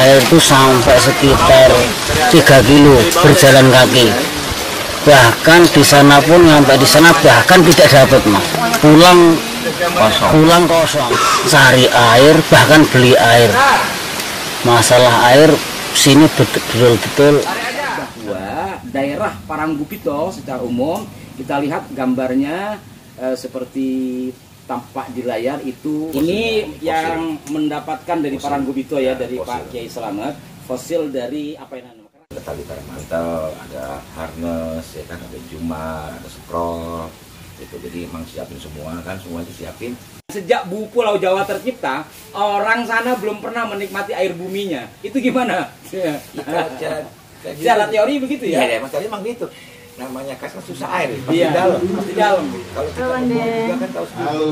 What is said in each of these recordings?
air itu sampai sekitar 3 kilo berjalan kaki. Bahkan di sana pun sampai di sana bahkan tidak dapat mas. Pulang kosong. Cari air bahkan beli air. Masalah air sini betul-betul. Bahwa daerah Paranggupito secara umum kita lihat gambarnya seperti tampak di layar itu. Ini yang mendapatkan dari Paranggupito ya, dari Pak Kiai Slamet, fosil dari apa yang namanya? Ada tali tarik mantel, ada harness, ya kan, ada jumar, ada scroll, itu jadi emang siapin semua kan, semua disiapin. Sejak Pulau Jawa tercipta, orang sana belum pernah menikmati air buminya. Itu gimana? Secara teori begitu ya? Iya, emang gitu. Namanya kas susah air, pasti iya, dalam. Kalau kita juga kan tahu sendiri.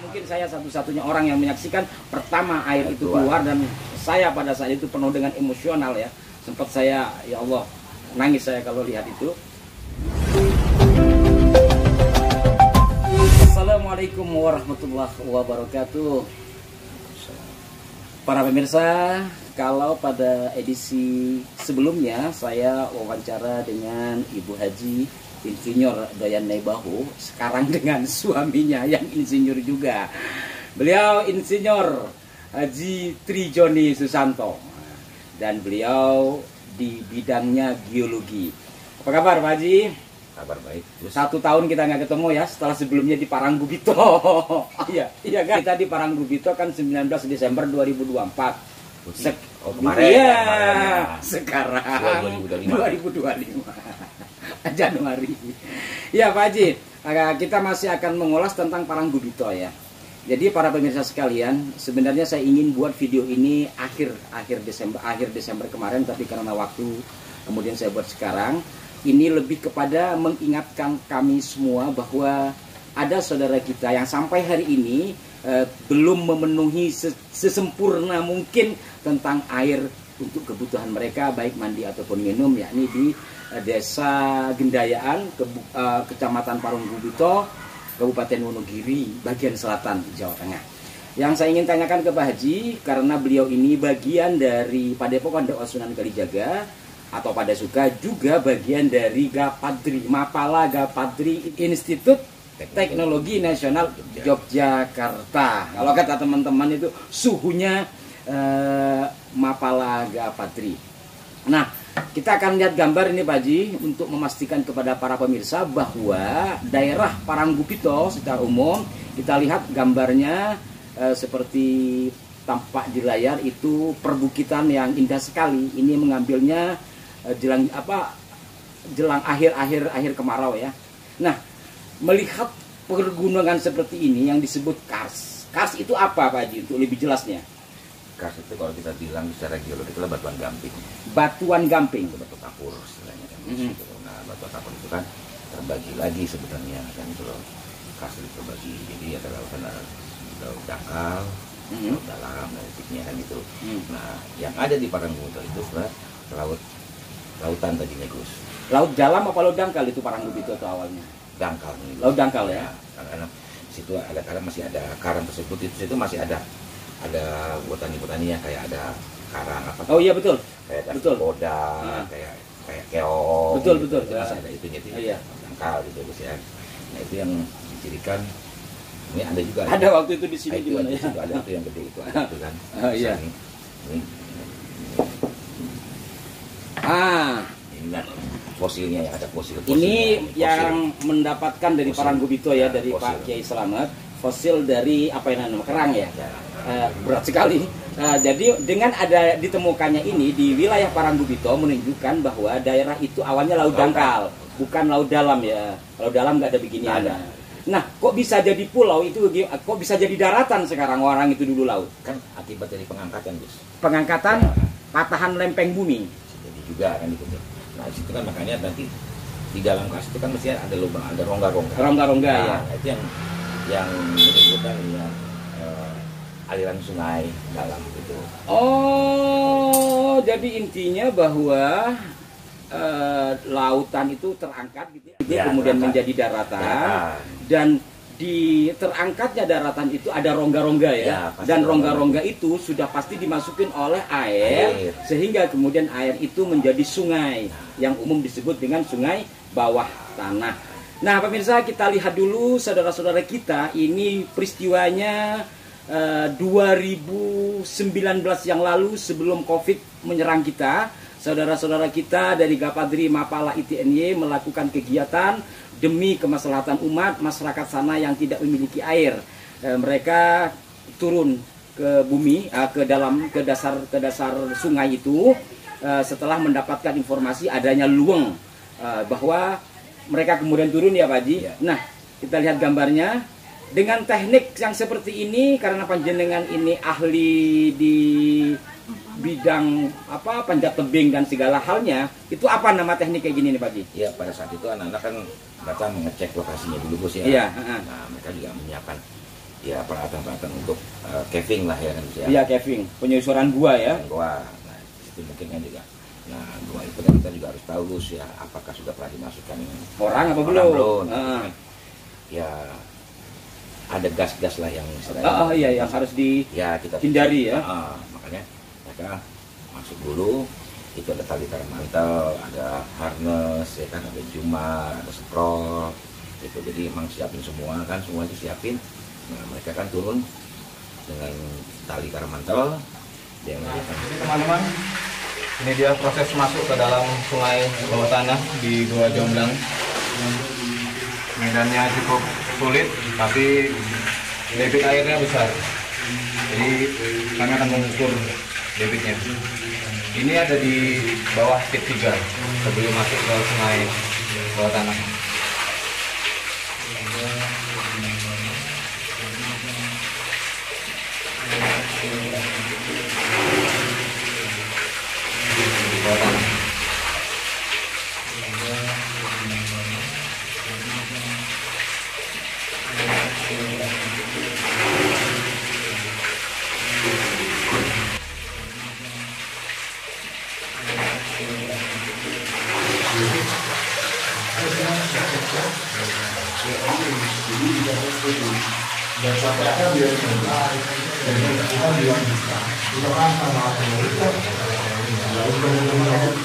Mungkin saya satu-satunya orang yang menyaksikan pertama air itu keluar, dan saya pada saat itu penuh dengan emosional ya. Sempat saya, ya Allah, nangis saya kalau lihat itu. Assalamualaikum warahmatullahi wabarakatuh. Para pemirsa, kalau pada edisi sebelumnya saya wawancara dengan Ibu Haji Insinyur Doyan Naibahu, sekarang dengan suaminya yang insinyur juga. Beliau Insinyur Haji Trijoni Susanto, dan beliau di bidangnya geologi. Apa kabar Pak Haji? Kabar baik. 1 tahun kita nggak ketemu ya, setelah sebelumnya di Paranggupito. iya kan? Kita di Paranggupito kan 19 Desember 2024. Kemarin, iya, ya. Sekarang 2025 Januari. Ya Pak Haji, kita masih akan mengulas tentang Paranggupito ya. Jadi para pemirsa sekalian, sebenarnya saya ingin buat video ini akhir Desember kemarin, tapi karena waktu kemudian saya buat sekarang. Ini lebih kepada mengingatkan kami semua bahwa ada saudara kita yang sampai hari ini belum memenuhi sesempurna mungkin tentang air untuk kebutuhan mereka, baik mandi ataupun minum, yakni di Desa Gendayaan, Kecamatan Paranggupito, Kabupaten Wonogiri, bagian selatan Jawa Tengah. Yang saya ingin tanyakan ke Pak Haji, karena beliau ini bagian dari Padepokan Dakwah Sunan Kalijaga, atau pada suka juga bagian dari Gapadri, Mapala Gapadri Institut Teknologi Nasional Yogyakarta. Kalau kata teman-teman itu suhunya Mapala Gapadri. Nah, kita akan lihat gambar ini Pak Haji untuk memastikan kepada para pemirsa bahwa daerah Paranggupito secara umum, kita lihat gambarnya seperti tampak di layar itu perbukitan yang indah sekali. Ini mengambilnya jelang akhir kemarau ya. Nah, melihat pergunungan seperti ini yang disebut kars. Kars itu apa Pak Haji untuk lebih jelasnya? Kars itu kalau kita bilang secara geologi itu adalah batuan gamping. Batuan gamping. Itu batu kapur istilahnya kan. Nah, batu kapur itu kan terbagi lagi sebenarnya kan, itu loh. Kars itu terbagi. Jadi ada lautan dangkal, laut dalam, dan titiknya kan itu. Nah, yang ada di Paranggupito itu lautan tadinya Gus. Laut dalam apa laut dangkal itu Paranggupito itu awalnya? Dangkal. Laut dangkal ya. Karena situ ada masih ada karang tersebut, itu situ masih ada botani-botaninya, kayak ada karang apa. Oh iya betul. Kayak betul. Boda, kayak keong. Betul gitu. betul. Masih ada itunya itu. Iya. Dangkal gitu Gus ya. Nah, itu yang dicirikan. Ini ada juga. Ada waktu itu di sini juga ya. Ada itu yang gede itu ada itu kan. Iya. Ini kan fosilnya, yang ada fosil. Ini yang mendapatkan dari Paranggupito ya, dari fosil. Pak Kiai Slamet, fosil dari apa yang namanya kerang ya. Berat sekali. Jadi dengan ada ditemukannya ini di wilayah Paranggupito menunjukkan bahwa daerah itu awalnya laut dangkal, bukan laut dalam ya. Laut dalam nggak ada beginian. Nah, kok bisa jadi pulau itu? Kok bisa jadi daratan sekarang? Orang itu dulu laut. Kan akibat dari pengangkatan Gus. Pengangkatan, patahan lempeng bumi. Jadi juga kan itu. Nah, situ kan makanya nanti di dalam kars itu kan mesti ada lubang, ada rongga-rongga. Rongga-rongga ya. Itu yang menimbulkan aliran sungai dalam itu. Oh, jadi intinya bahwa lautan itu terangkat gitu ya, kemudian terangkat. menjadi daratan, dan di terangkatnya daratan itu ada rongga-rongga ya, Ya, pasti dan rongga-rongga. rongga-rongga itu sudah pasti dimasukin oleh air, sehingga kemudian air itu menjadi sungai yang umum disebut dengan sungai bawah tanah. Nah pemirsa, kita lihat dulu saudara-saudara kita, ini peristiwanya 2019 yang lalu sebelum COVID menyerang kita. Saudara-saudara kita dari Gapadri Mapala ITNY melakukan kegiatan demi kemaslahatan umat masyarakat sana yang tidak memiliki air. Mereka turun ke bumi, ke dasar sungai itu setelah mendapatkan informasi adanya luweng, bahwa mereka kemudian turun ya Pak Haji. Nah, kita lihat gambarnya dengan teknik yang seperti ini, karena panjenengan ini ahli di bidang panjat tebing dan segala halnya. Itu apa nama teknik kayak gini nih Pak Haji? Ya, pada saat itu anak-anak kan datang mengecek lokasinya dulu Gus ya. Iya. Nah, mereka juga menyiapkan ya peralatan-peralatan untuk caving lah ya kan Gus ya. Iya, caving, penyusuran gua ya. Gua, nah itu mungkin kan juga. Nah, gua itu kan kita juga harus tahu Gus ya, apakah sudah pernah dimasukkan Orang apa belum? Ya ada gas-gas lah yang istilahnya. Iya, yang harus kita dihindari ya. Makanya mereka masuk dulu. Itu ada tali tarik mantel, ada harness, ya kan, ada jumar, ada scroll, gitu. Jadi emang siapin semua kan, semua disiapin. Nah mereka kan turun dengan tali tarik mantel. Jadi teman-teman, ini dia proses masuk ke dalam sungai bawah tanah di Gua Jomblang. Medannya cukup sulit, tapi debit airnya besar. Jadi kami akan mengukur debitnya. Ini ada di bawah pit 3 sebelum masuk ke sungai bawah tanah. Bawah tanah.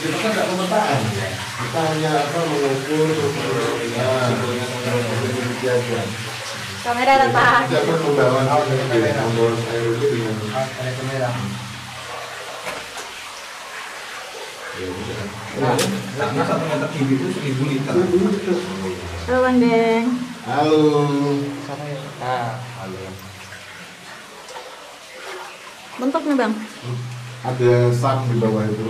Kita kan nggak pemetaan, kita hanya mengukur Kamera letak. Siapa pembawa membawa air itu dengan kamera. Karena 1 meter tinggi itu 1000 liter. Halo Bang Deng. halo. Halo. Bentuknya Bang. Ada sang di bawah itu,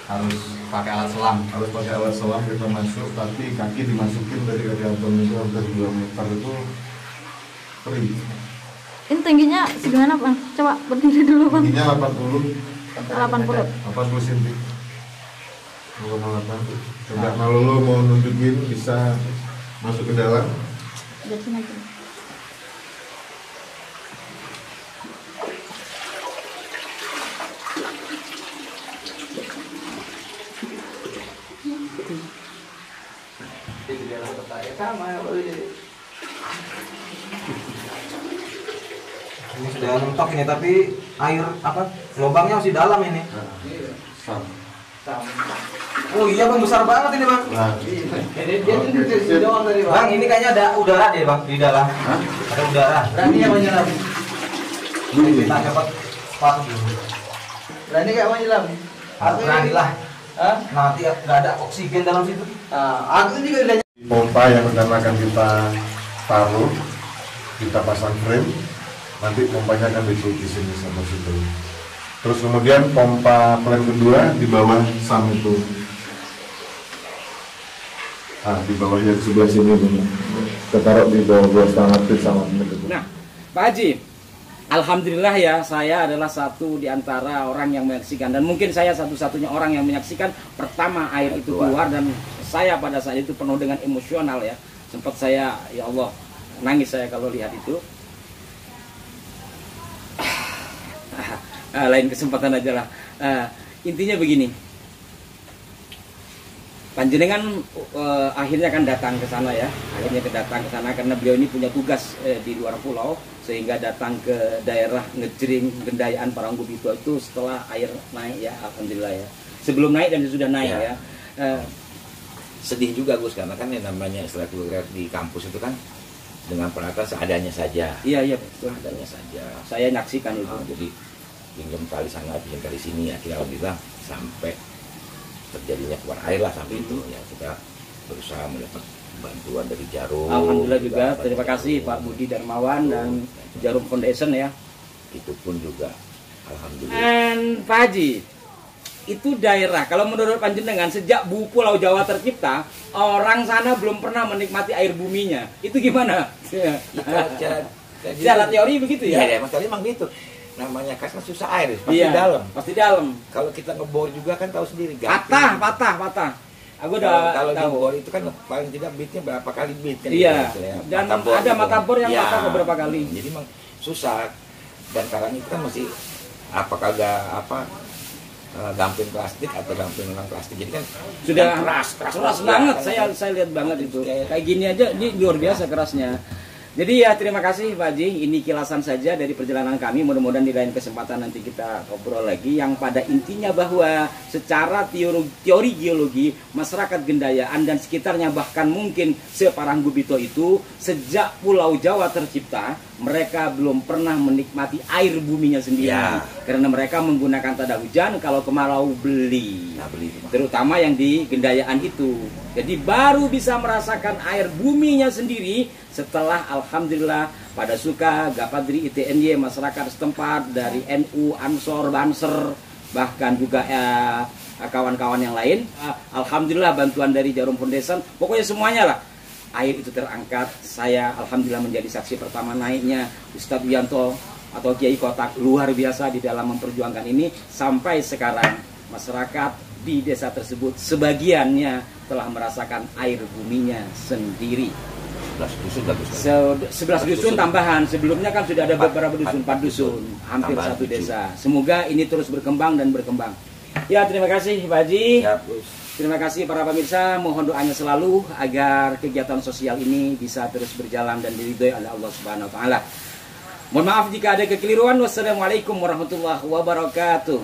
Harus pakai alat selam. harus pakai alat selam kita masuk, tapi kaki dimasukin dari radiator itu hampir 2 meter itu free. Ini tingginya segimana Bang? Coba berdiri dulu Bang. Tingginya 80 80. cm. 0,8. Coba kalau lo mau nunjukin bisa masuk ke dalam. Dari sini aja. Ini sudah mentok ini, tapi air lubangnya masih dalam ini. Oh iya Bang, besar banget ini Bang. Bang, ini kayaknya ada udara deh Bang di dalam. Ada udara. Berani ya menyelam. Kita dapat spot dulu. Berani gak menyelam? Berani lah. Nanti nggak ada oksigen dalam situ. Aku juga udah Pompa yang akan kita taruh, kita pasang frame, nanti pompanya akan ditutup di sini sama situ. Terus kemudian pompa plan kedua di bawah sam itu. Di bawahnya di sebelah sini benar. Kita taruh di bawah 2,5 feet sama itu. Nah, Pak Haji, alhamdulillah ya, saya adalah satu di antara orang yang menyaksikan, dan mungkin saya satu-satunya orang yang menyaksikan pertama air itu keluar, dan saya pada saat itu penuh dengan emosional ya. Sempat saya, ya Allah, nangis saya kalau lihat itu. Lain kesempatan aja lah. Intinya begini, Panjenengan akhirnya kan datang ke sana ya, akhirnya datang ke sana karena beliau ini punya tugas di luar pulau, sehingga datang ke daerah Ngejering Gendayaan Paranggubito itu setelah air naik ya, alhamdulillah ya. Sebelum naik dan sudah naik ya. Sedih juga Gus, karena kan yang namanya ekstrakurikuler di kampus itu kan dengan peralatan seadanya saja. Iya betul. Seadanya saja. Saya nyaksikan itu. Jadi pinjam kali sana, pinjam kali sini, akhirnya alhamdulillah sampai terjadinya keluar air lah sampai itu ya, kita berusaha mendapat bantuan dari Jarum. Alhamdulillah juga terima kasih Pak Budi Darmawan dan Jarum Foundation ya. Itu pun juga alhamdulillah. Dan Pak Haji, itu daerah kalau menurut panjenengan sejak Pulau Jawa tercipta, orang sana belum pernah menikmati air buminya. Itu gimana? Ya, Secara teori begitu ya? Iya, masalahnya emang gitu. Namanya kas kan susah air, pasti dalam. Kalau kita ngebor juga kan tahu sendiri. Patah. Aku udah kalau tahu. ngebor itu kan paling tidak bitnya berapa kali bit kan. Iya. Gitu, Dan bor ada gitu. mata bor yang Ya, patah beberapa kali. Jadi emang susah. Dan sekarang itu kan masih gamping plastik atau gamping non plastik. Jadi kan Sudah keras banget. Kan, Saya lihat banget itu. Kayak gini aja, ini luar biasa kerasnya. Jadi ya terima kasih Pak Haji, ini kilasan saja dari perjalanan kami, mudah-mudahan di lain kesempatan nanti kita ngobrol lagi, yang pada intinya bahwa secara teori geologi masyarakat Gendayaan dan sekitarnya bahkan mungkin separanggubito itu sejak Pulau Jawa tercipta mereka belum pernah menikmati air buminya sendiri Ya. karena mereka menggunakan tada hujan, kalau kemarau beli. Terutama yang di Gendayaan itu. Jadi baru bisa merasakan air buminya sendiri setelah alhamdulillah pada suka Gapadri ITNY masyarakat setempat dari NU, Ansor, Banser, bahkan juga kawan-kawan yang lain. Alhamdulillah bantuan dari Jarum Foundation, pokoknya semuanya lah. Air itu terangkat, saya alhamdulillah menjadi saksi pertama naiknya Ustadz Wiyanto atau Kiai Kotak, luar biasa di dalam memperjuangkan ini. Sampai sekarang masyarakat di desa tersebut sebagiannya telah merasakan air buminya sendiri. 11 dusun tambahan, sebelumnya kan sudah ada beberapa dusun, 4 dusun, hampir tambahan 1 desa. Semoga ini terus berkembang dan berkembang. Ya, terima kasih Pak Haji. Terima kasih para pemirsa, mohon doanya selalu agar kegiatan sosial ini bisa terus berjalan dan diridhoi oleh Allah Subhanahu wa taala. Mohon maaf jika ada kekeliruan. Wassalamualaikum warahmatullahi wabarakatuh.